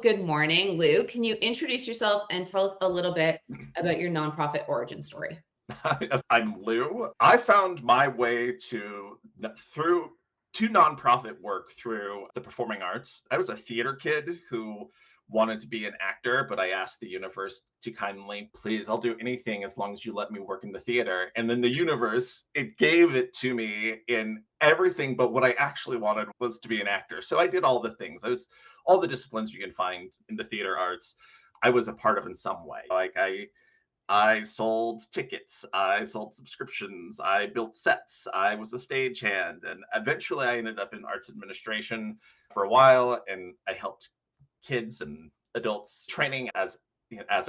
good morning, Lou. Can you introduce yourself and tell us a little bit about your nonprofit origin story? I'm Lou. I found my way through to nonprofit work through the performing arts. I was a theater kid who wanted to be an actor, but I asked the universe to kindly, please, I'll do anything as long as you let me work in the theater. And then the universe, it gave it to me in everything, but what I actually wanted was to be an actor. So I did all the things. I was all the disciplines you can find in the theater arts. I was a part of in some way. I sold tickets, I sold subscriptions, I built sets, I was a stagehand, and eventually I ended up in arts administration for a while, and I helped kids and adults training as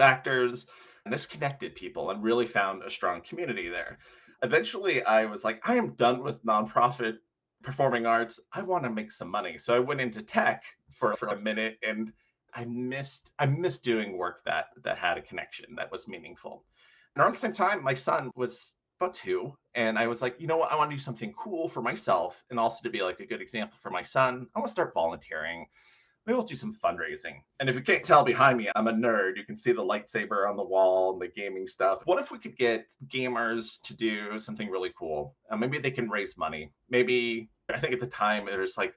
actors, and this connected people and really found a strong community there. Eventually, I was like, I am done with nonprofit performing arts. I want to make some money, so I went into tech for a minute and I missed doing work that had a connection that was meaningful. And around the same time, my son was about two, and I was like, you know what, I want to do something cool for myself and also to be like a good example for my son. I want to start volunteering. Maybe we'll do some fundraising. And if you can't tell behind me, I'm a nerd. You can see the lightsaber on the wall and the gaming stuff. What if we could get gamers to do something really cool? Maybe they can raise money. Maybe I think at the time there's like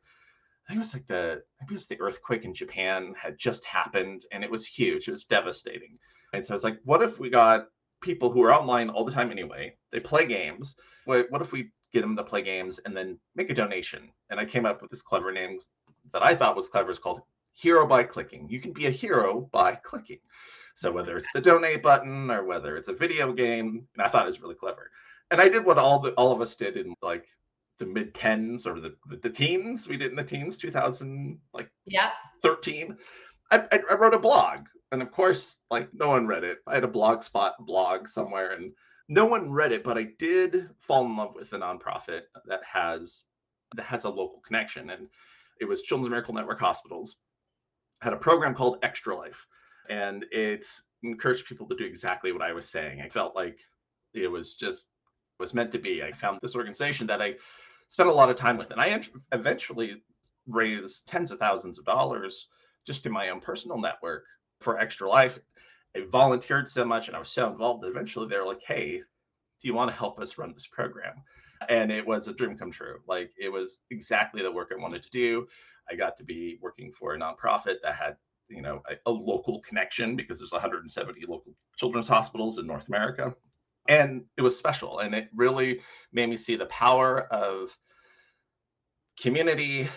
I think it was like maybe it was the earthquake in Japan had just happened and it was huge. It was devastating. And so it's like, what if we got people who are online all the time anyway? They play games. What if we get them to play games and then make a donation? And I came up with this clever name that I thought was clever. It's called Hero by Clicking. You can be a hero by clicking. So whether it's the donate button or whether it's a video game, and I thought it was really clever. And I did what all of us did in like the mid tens or the teens. We did in the teens, 2000 like Yeah. 13. I wrote a blog, and of course, like no one read it. I had a blogspot blog somewhere, and no one read it. But I did fall in love with a nonprofit that has a local connection, and it was Children's Miracle Network Hospitals. Had a program called Extra Life, and it encouraged people to do exactly what I was saying. I felt like it was meant to be. I found this organization that I spent a lot of time with, and I eventually raised tens of thousands of dollars just in my own personal network for Extra Life. I volunteered so much and I was so involved that eventually they were like, hey, do you want to help us run this program? And it was a dream come true. Like it was exactly the work I wanted to do. I got to be working for a nonprofit that had a local connection because there's 170 local children's hospitals in North America. And it was special, and it really made me see the power of community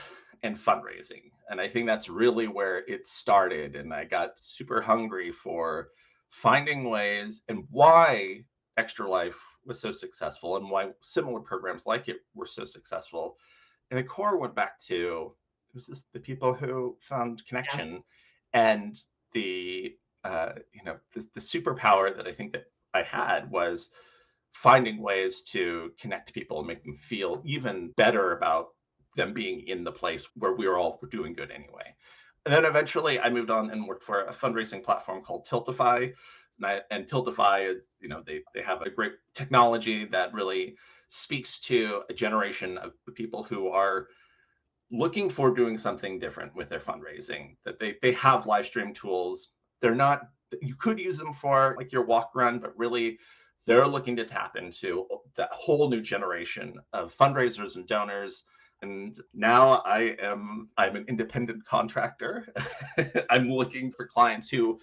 and fundraising. And I think that's really where it started. And I got super hungry for finding ways and why Extra Life was so successful and why similar programs like it were so successful. And the core went back to it was just the people who found Yeah. connection and the superpower that I think that I had was finding ways to connect people and make them feel even better about them being in the place where we were all doing good anyway. And then eventually I moved on and worked for a fundraising platform called Tiltify. And Tiltify is, they have a great technology that really speaks to a generation of people who are looking for doing something different with their fundraising, that they have live stream tools. They're not, you could use them for like your walk run, but really they're looking to tap into that whole new generation of fundraisers and donors. And now I'm an independent contractor. I'm looking for clients who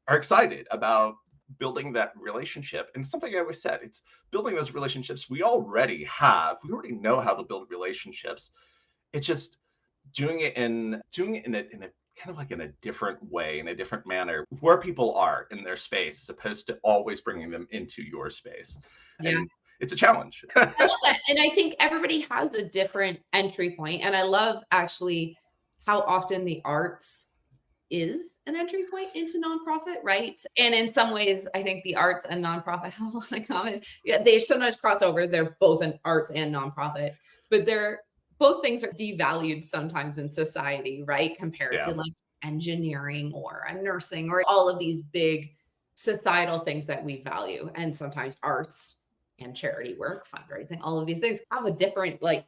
are excited about building that relationship. And something I always said, it's building those relationships we already have. We already know how to build relationships. It's just doing it in a kind of like in a different way, in a different manner, where people are in their space, as opposed to always bringing them into your space. Yeah. And it's a challenge. I love that. And I think everybody has a different entry point. And I love actually how often the arts is an entry point into nonprofit, right? And in some ways, I think the arts and nonprofit have a lot in common. Yeah, they sometimes cross over. They're both an arts and nonprofit, but they're both things are devalued sometimes in society, right? Compared to Yeah. like engineering or nursing or all of these big societal things that we value. And sometimes arts and charity work, fundraising, all of these things have a different like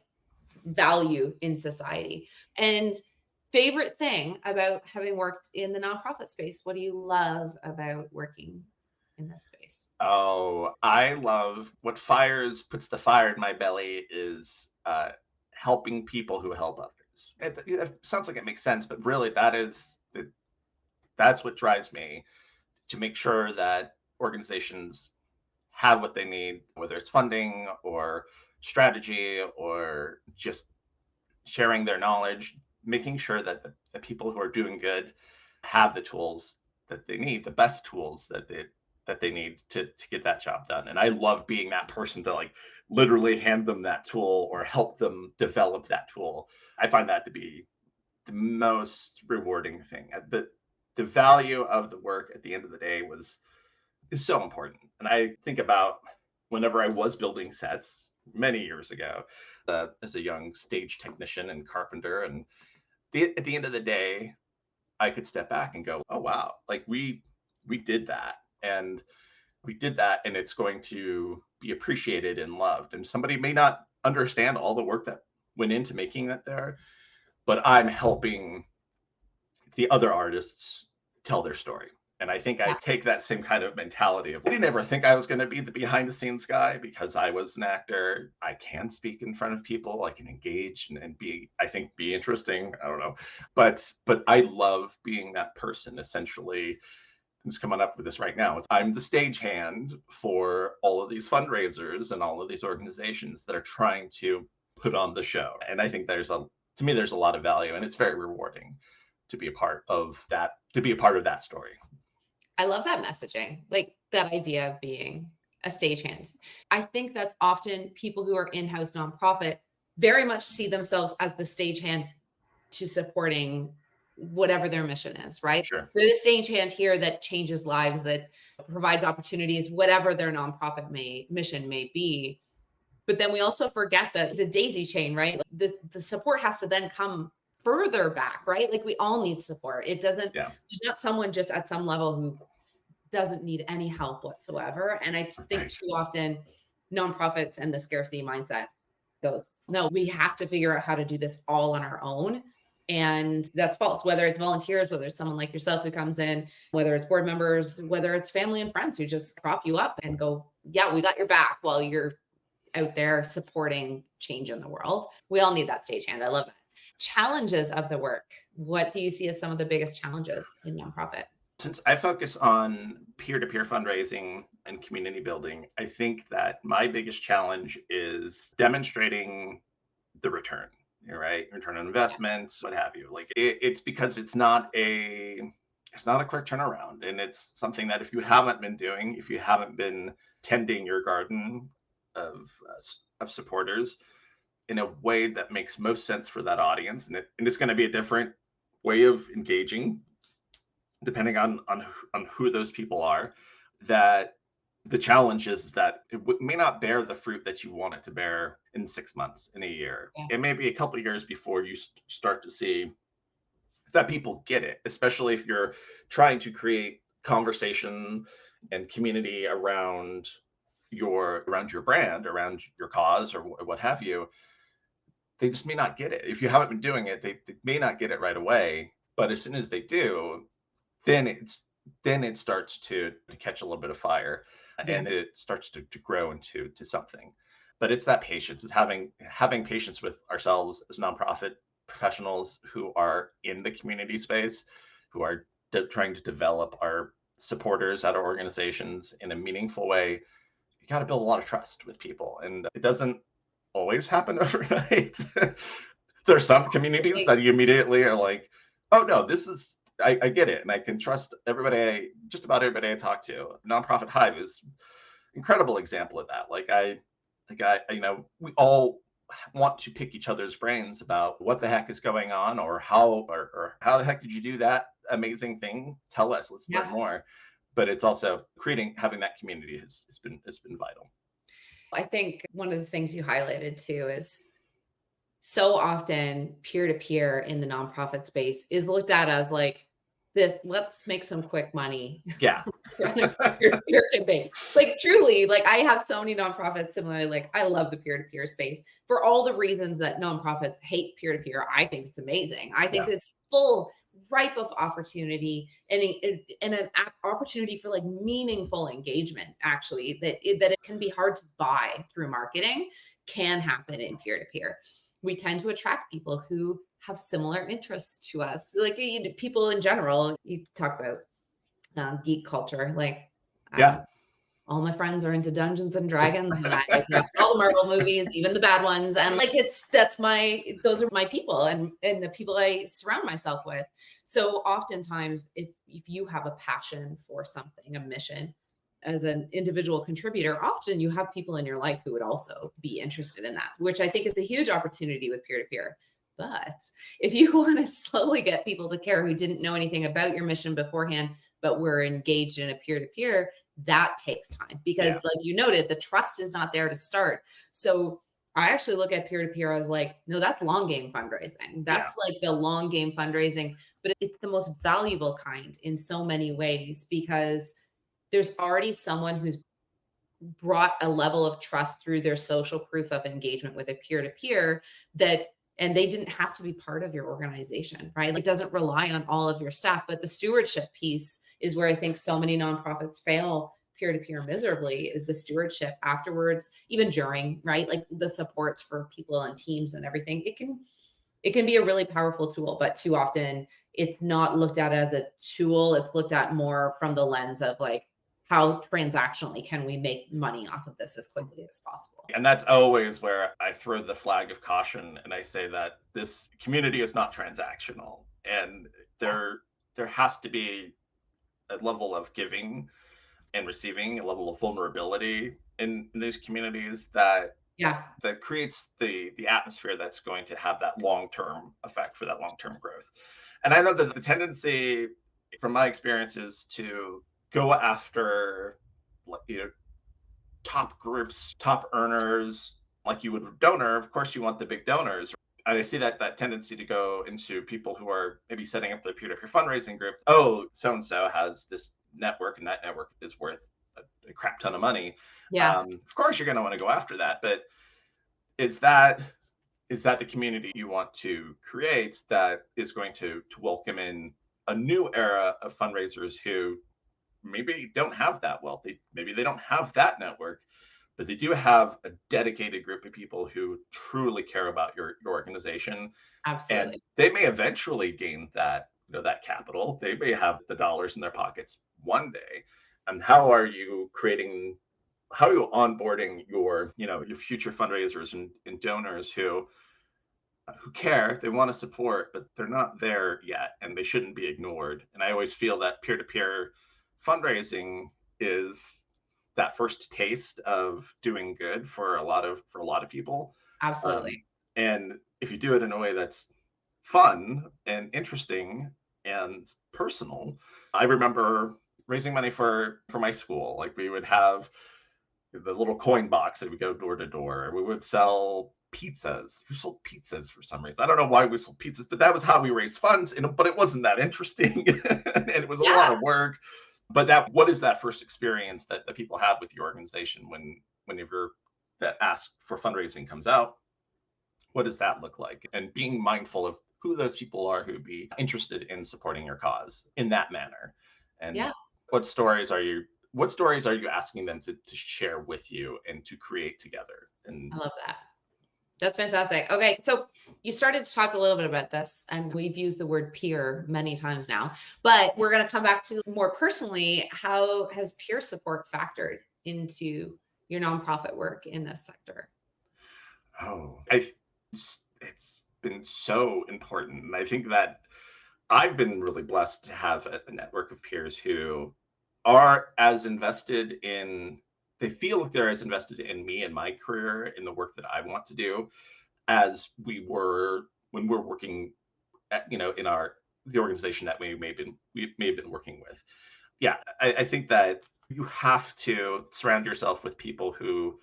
value in society. And Favorite thing about having worked in the nonprofit space? What do you love about working in this space? Oh, I love what puts the fire in my belly is helping people who help others. It sounds like it makes sense, but really that's what drives me to make sure that organizations have what they need, whether it's funding or strategy or just sharing their knowledge, making sure that the people who are doing good have the tools that they need, the best tools that they need to get that job done. And I love being that person to like literally hand them that tool or help them develop that tool. I find that to be the most rewarding thing. The value of the work at the end of the day is so important. And I think about whenever I was building sets many years ago as a young stage technician and carpenter. And at the end of the day, I could step back and go, oh, wow, like we did that. And we did that and it's going to be appreciated and loved. And somebody may not understand all the work that went into making that there, but I'm helping the other artists tell their story. And I think I Yeah. take that same kind of mentality of I didn't ever think I was going to be the behind the scenes guy because I was an actor. I can speak in front of people. I can engage and be interesting. I don't know. But I love being that person essentially who's coming up with this right now. I'm the stagehand for all of these fundraisers and all of these organizations that are trying to put on the show. And I think to me, there's a lot of value and it's very rewarding to be a part of that story. I love that messaging, like that idea of being a stagehand. I think that's often people who are in-house nonprofit very much see themselves as the stagehand to supporting whatever their mission is, right? Sure. They're the stagehand here that changes lives, that provides opportunities, whatever their nonprofit mission may be. But then we also forget that it's a daisy chain, right? Like the support has to then come further back, right? Like we all need support. Yeah. There's not someone just at some level who doesn't need any help whatsoever. And I think Right. too often nonprofits and the scarcity mindset goes, no, we have to figure out how to do this all on our own. And that's false, whether it's volunteers, whether it's someone like yourself who comes in, whether it's board members, whether it's family and friends who just prop you up and go, yeah, we got your back while you're out there supporting change in the world. We all need that stagehand. I love that. Challenges of the work. What do you see as some of the biggest challenges in nonprofit? Since I focus on peer-to-peer fundraising and community building, I think that my biggest challenge is demonstrating the return, right? Return on investments, what have you. Like it's because it's not a quick turnaround, and it's something that if you haven't been tending your garden of supporters in a way that makes most sense for that audience, and it's going to be a different way of engaging depending on who those people are. That the challenge is that may not bear the fruit that you want it to bear in 6 months, in a year. Yeah. It may be a couple of years before you start to see that people get it, especially if you're trying to create conversation and community around your brand, around your cause, or what have you. They just may not get it. If you haven't been doing it, they may not get it right away. But as soon as they do, then it starts to catch a little bit of fire, Yeah. and it starts to grow into something. But it's that patience. It's having patience with ourselves as nonprofit professionals who are in the community space, who are trying to develop our supporters at our organizations in a meaningful way. You got to build a lot of trust with people, and it doesn't always happen overnight. There's some communities that you immediately are like, oh no, this is I get it, and I can trust just about everybody I talk to. Nonprofit Hive is incredible example of that. We all want to pick each other's brains about what the heck is going on, or how the heck did you do that amazing thing? Tell us, let's learn Yeah. more. But it's also having that community has been vital. I think one of the things you highlighted too is so often peer to peer in the nonprofit space is looked at as like this let's make some quick money Yeah. running a peer-to-peer campaign. Like truly, like I have so many nonprofits similarly, like I love the peer-to-peer space for all the reasons that nonprofits hate peer-to-peer. I think it's amazing. I think Yeah. it's full ripe of opportunity and an opportunity for like meaningful engagement actually that it can be hard to buy through marketing can happen in peer-to-peer. We tend to attract people who have similar interests to us. Like people in general, you talk about geek culture. Like, Yeah. um, all my friends are into Dungeons and Dragons, and I've watched all the Marvel movies, even the bad ones. And like, those are my people and the people I surround myself with. So oftentimes, if you have a passion for something, a mission, as an individual contributor, often you have people in your life who would also be interested in that, which I think is a huge opportunity with peer to peer. But if you want to slowly get people to care who didn't know anything about your mission beforehand, but were engaged in a peer to peer, that takes time because, Yeah. like you noted, the trust is not there to start. So I actually look at peer to peer as like, no, that's long game fundraising. Yeah. That's like the long game fundraising, but it's the most valuable kind in so many ways because there's already someone who's brought a level of trust through their social proof of engagement with a peer to peer that and they didn't have to be part of your organization, right? Like, it doesn't rely on all of your staff, but the stewardship piece is where I think so many nonprofits fail peer to peer miserably is the stewardship afterwards, even during, right? Like the supports for people and teams and everything. It can be a really powerful tool, but too often it's not looked at as a tool. It's looked at more from the lens of like, how transactionally can we make money off of this as quickly as possible? And that's always where I throw the flag of caution and I say that this community is not transactional. And there has to be a level of giving and receiving, a level of vulnerability in these communities Yeah, that creates the atmosphere that's going to have that long-term effect for that long-term growth. And I know that the tendency from my experiences to go after, you know, top groups, top earners, like you would a donor. Of course, you want the big donors. And I see that tendency to go into people who are maybe setting up their peer-to-peer fundraising group. Oh, so and so has this network, and that network is worth a crap ton of money. yeah, Of course, you're going to want to go after that. But is that the community you want to create that is going to welcome in a new era of fundraisers who maybe don't have that wealth. Maybe they don't have that network, but they do have a dedicated group of people who truly care about your organization, and absolutely. they may eventually gain that, that capital. They may have the dollars in their pockets one day. And how are you onboarding your future fundraisers and donors who care, they want to support, but they're not there yet and they shouldn't be ignored. And I always feel that peer-to-peer fundraising is that first taste of doing good for a lot of people. Absolutely. Um, and if you do it in a way that's fun and interesting and personal, I remember raising money for my school. Like we would have the little coin box that we go door to door. We would sell pizzas. We sold pizzas for some reason. I don't know why we sold pizzas, but that was how we raised funds. But it wasn't that interesting, and it was a lot Yeah. of work. But what is that first experience that people have with your organization whenever that ask for fundraising comes out? What does that look like? And being mindful of who those people are who'd be interested in supporting your cause in that manner. And Yeah. what stories are you asking them to share with you and to create together? And I love that. That's fantastic. Okay, so you started to talk a little bit about this, and we've used the word peer many times now, but we're going to come back to more personally. How has peer support factored into your nonprofit work in this sector? oh, I it's been so important. And I think that I've been really blessed to have a network of peers who are as invested in they feel like they're as invested in me and my career in the work that I want to do as we were when we're working at, in the organization that we may have been working with. Yeah, I think that you have to surround yourself with people who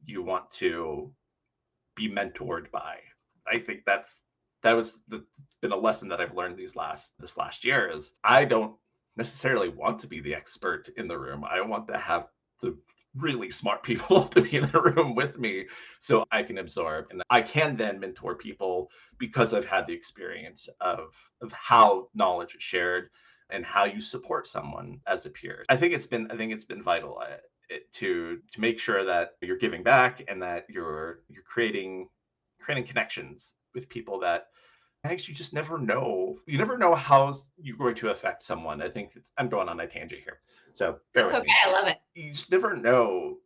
you want to be mentored by. I think been a lesson that I've learned this last year is I don't necessarily want to be the expert in the room. I want to have the really smart people to be in the room with me so I can absorb and I can then mentor people because I've had the experience of how knowledge is shared and how you support someone as a peer. I think it's been vital to make sure that you're giving back and that you're creating connections with people that thanks, you just never know. You never know how you're going to affect someone. I'm going on a tangent here, so bear It's with okay. me. I love it. You just never know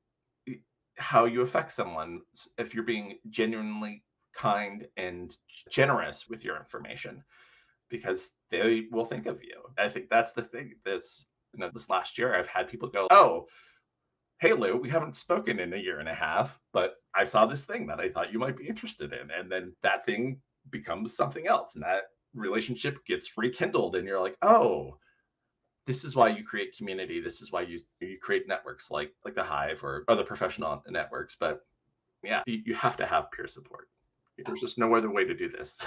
how you affect someone if you're being genuinely kind and generous with your information, because they will think of you. I think that's the thing. This last year, I've had people go, "Oh, hey Lou, we haven't spoken in a year and a half, but I saw this thing that I thought you might be interested in." And then that thing becomes something else and that relationship gets rekindled and you're like, "Oh, this is why you create community. This is why you create networks like the Hive or other professional networks." But yeah, you have to have peer support. There's just no other way to do this.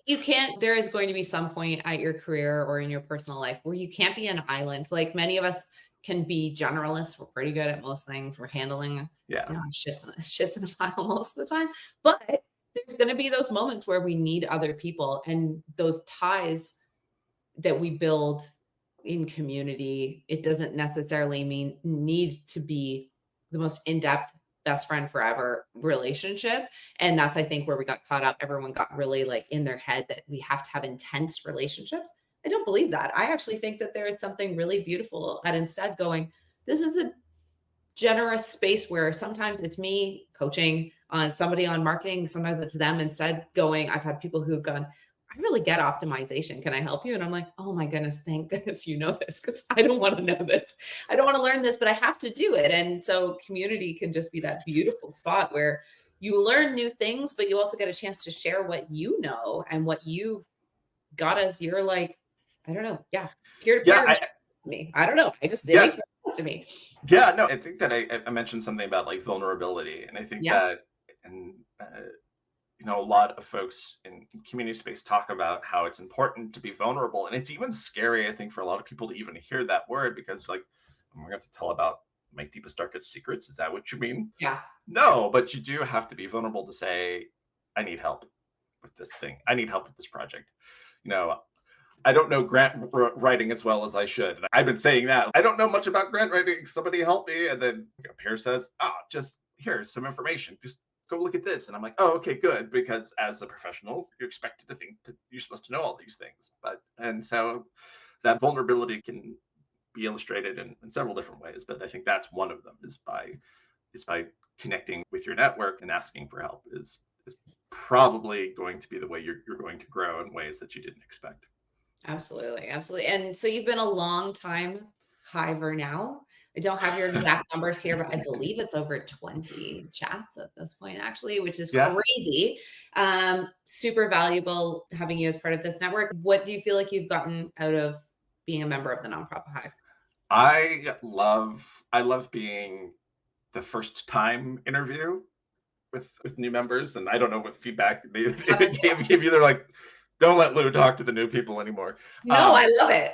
You can't there is going to be some point at your career or in your personal life where you can't be an island. Like many of us can be generalists. We're pretty good at most things. We're handling, Yeah. shits in a pile most of the time. But there's going to be those moments where we need other people and those ties that we build in community. It doesn't necessarily mean need to be the most in-depth best friend forever relationship. And that's, I think, where we got caught up. Everyone got really like in their head that we have to have intense relationships. I don't believe that. I actually think that there is something really beautiful at instead going, this is a generous space where sometimes it's me coaching on somebody on marketing. Sometimes it's them instead going, I've had people who've gone, I really get optimization. Can I help you? And I'm like, oh my goodness, thank goodness you know this because I don't want to know this. I don't want to learn this, but I have to do it. And so community can just be that beautiful spot where you learn new things, but you also get a chance to share what you know and what you've got as your like, I don't know. Yeah. Peer to Yeah, peer makes sense to me. I don't know. It yeah, makes sense to me. yeah. No, I think that I mentioned something about like vulnerability, and I think Yeah. that and a lot of folks in community space talk about how it's important to be vulnerable, and it's even scary, I think, for a lot of people to even hear that word because like, I'm going to have to tell about my deepest darkest secrets. Is that what you mean? Yeah. No, but you do have to be vulnerable to say, I need help with this thing. I need help with this project. you know I don't know grant writing as well as I should. I've been saying that. I don't know much about grant writing. Somebody help me. And then a peer says, just here's some information. Just go look at this. And I'm like, oh, okay, good. Because as a professional, you're expected to think that you're supposed to know all these things. And so that vulnerability can be illustrated in several different ways. But I think that's one of them is by connecting with your network and asking for help is probably going to be the way you're going to grow in ways that you didn't expect. Absolutely, absolutely. And so you've been a long time hiver now. I don't have your exact numbers here, but I believe it's over 20 chats at this point, actually, which is Yeah. crazy. Super valuable having you as part of this network. What do you feel like you've gotten out of being a member of the Nonprofit Hive? I love being the first time interview with new members, and I don't know what feedback they Happens. gave you. They're like, don't let Lou talk to the new people anymore. No, Um, I love it.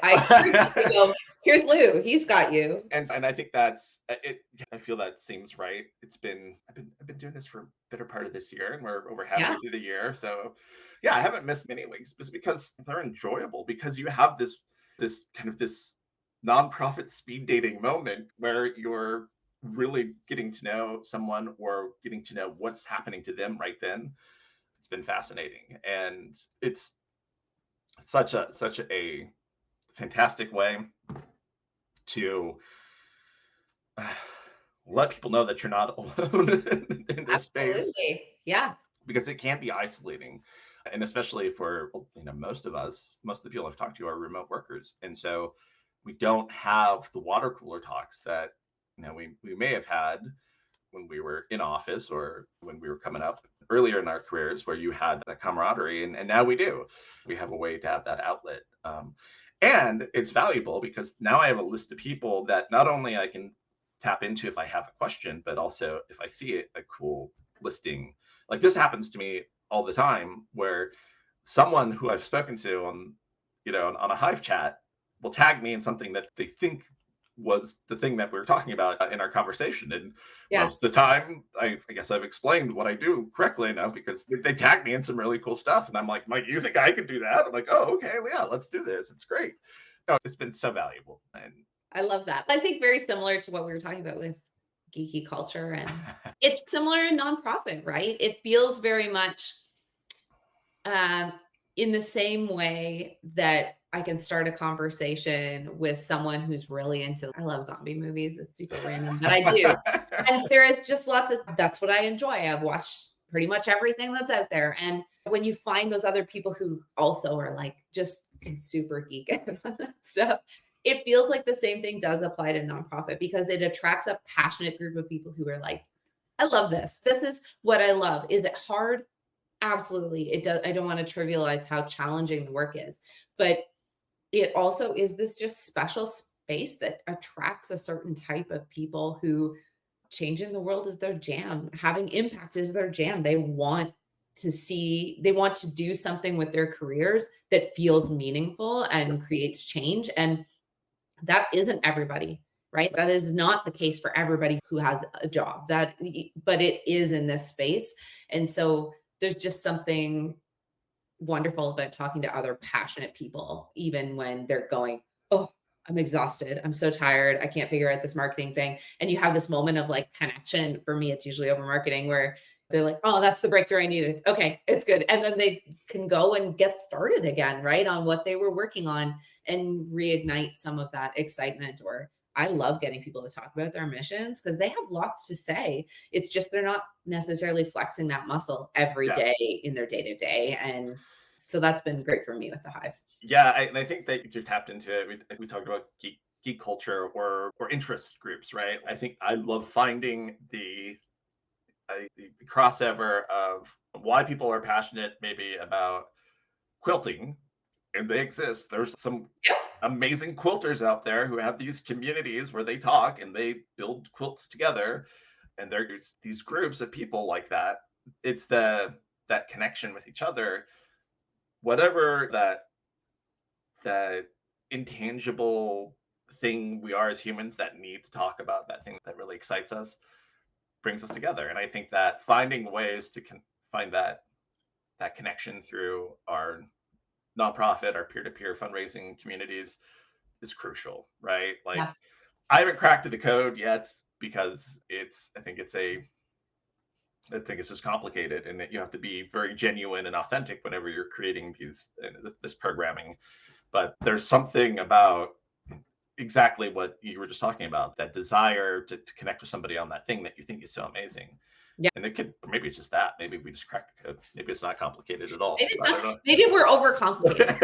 You know, here's Lou. He's got you. and I think that's it. I feel that seems right. I've been doing this for a better part of this year, and we're over halfway Yeah, through the year. So yeah, I haven't missed many weeks, just because they're enjoyable. Because you have this nonprofit speed dating moment where you're really getting to know someone or getting to know what's happening to them right then. It's been fascinating, and it's such a fantastic way to let people know that you're not alone in this space, absolutely. Yeah. because it can be isolating, and especially for most of the people I've talked to are remote workers, and so we don't have the water cooler talks that we may have had when we were in office or when we were coming up earlier in our careers, where you had that camaraderie, and now we have a way to have that outlet. And it's valuable because now I have a list of people that not only I can tap into if I have a question, but also if I see a cool listing. Like, this happens to me all the time where someone who I've spoken to on, on a Hive chat will tag me in something that they think was the thing that we were talking about in our conversation. And Yeah. most of the time, I guess I've explained what I do correctly now because they tag me in some really cool stuff. And I'm like, Mike, you think I could do that? I'm like, oh, okay, well, yeah, let's do this. It's great. No, it's been so valuable. And I love that. I think very similar to what we were talking about with geeky culture, and it's similar in nonprofit, right? It feels very much um, in the same way that I can start a conversation with someone who's really into, I love zombie movies. It's super random, but I do. And there is just lots of, that's what I enjoy. I've watched pretty much everything that's out there. And when you find those other people who also are like just can super geek out on that stuff, it feels like the same thing does apply to nonprofit because it attracts a passionate group of people who are like, I love this. This is what I love. Is it hard? Absolutely. It does. I don't want to trivialize how challenging the work is, but it also is this just special space that attracts a certain type of people who changing the world is their jam. Having impact is their jam. They want to do something with their careers that feels meaningful and creates change. And that isn't everybody, right? That is not the case for everybody who has a job. But it is in this space. And so there's just something wonderful about talking to other passionate people, even when they're going, oh, I'm exhausted. I'm so tired. I can't figure out this marketing thing. And you have this moment of like connection. For me, it's usually over marketing where they're like, oh, that's the breakthrough I needed. Okay, it's good. And then they can go and get started again, right? On what they were working on and reignite some of that excitement. Or I love getting people to talk about their missions because they have lots to say. It's just they're not necessarily flexing that muscle every yeah, day in their day to day. And so that's been great for me with the Hive. yeah, and I think that you tapped into it. We talked about geek culture or interest groups, right? I think I love finding the crossover of why people are passionate maybe about quilting, and they exist. There's some Yeah. amazing quilters out there who have these communities where they talk and they build quilts together, and there's these groups of people like that. It's that connection with each other, whatever that intangible thing we are as humans that need to talk about, that thing that really excites us, brings us together. And I think that finding ways to find that connection through our nonprofit, our peer-to-peer fundraising communities is crucial, right? Like Yeah. I haven't cracked the code yet because I think it's just complicated, and that you have to be very genuine and authentic whenever you're creating this programming. But there's something about exactly what you were just talking about, that desire to connect with somebody on that thing that you think is so amazing. Yeah. And maybe it's just that. Maybe we just cracked the code. Maybe it's not complicated at all. Maybe it's I not, don't maybe we're overcomplicating.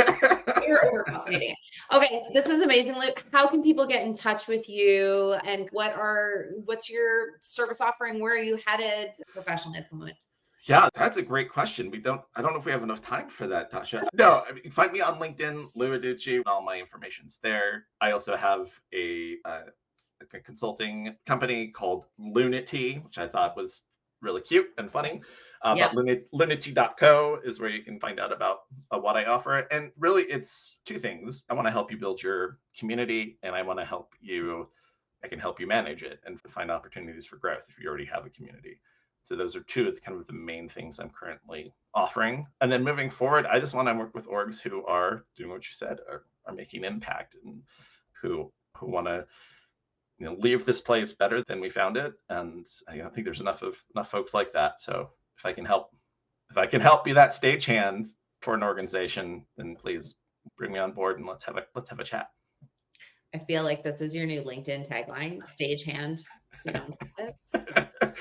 know. You're overcomplicating it. Okay, this is amazing, Luke. How can people get in touch with you? And what's your service offering? Where are you headed professionally at the moment? Yeah, that's a great question. I don't know if we have enough time for that, Tasha. No, I mean, find me on LinkedIn, Lou Adducci. All my information's there. I also have a consulting company called Lunity, which I thought was really cute and funny. Yeah. But lunity.co is where you can find out about what I offer. And really, it's two things. I want to help you build your community, and I can help you manage it and find opportunities for growth if you already have a community. So those are two of the main things I'm currently offering. And then moving forward, I just want to work with orgs who are doing what you said, are making impact, and who want to leave this place better than we found it. And I think there's enough folks like that. So if I can help be that stagehand for an organization, then please bring me on board and let's have a chat. I feel like this is your new LinkedIn tagline, stagehand to nonprofits.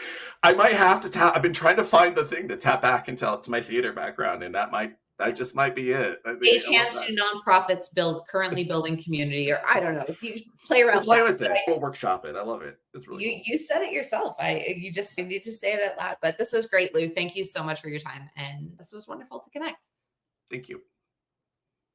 I might have to tap. I've been trying to find the thing to tap back into my theater background, and that just might be it. Stagehand to nonprofits currently building community, or I don't know. You play around We'll with play that. with it. We'll workshop it. I love it. It's really cool. You said it yourself. You need to say it out loud. But this was great, Lou. Thank you so much for your time. And this was wonderful to connect. Thank you.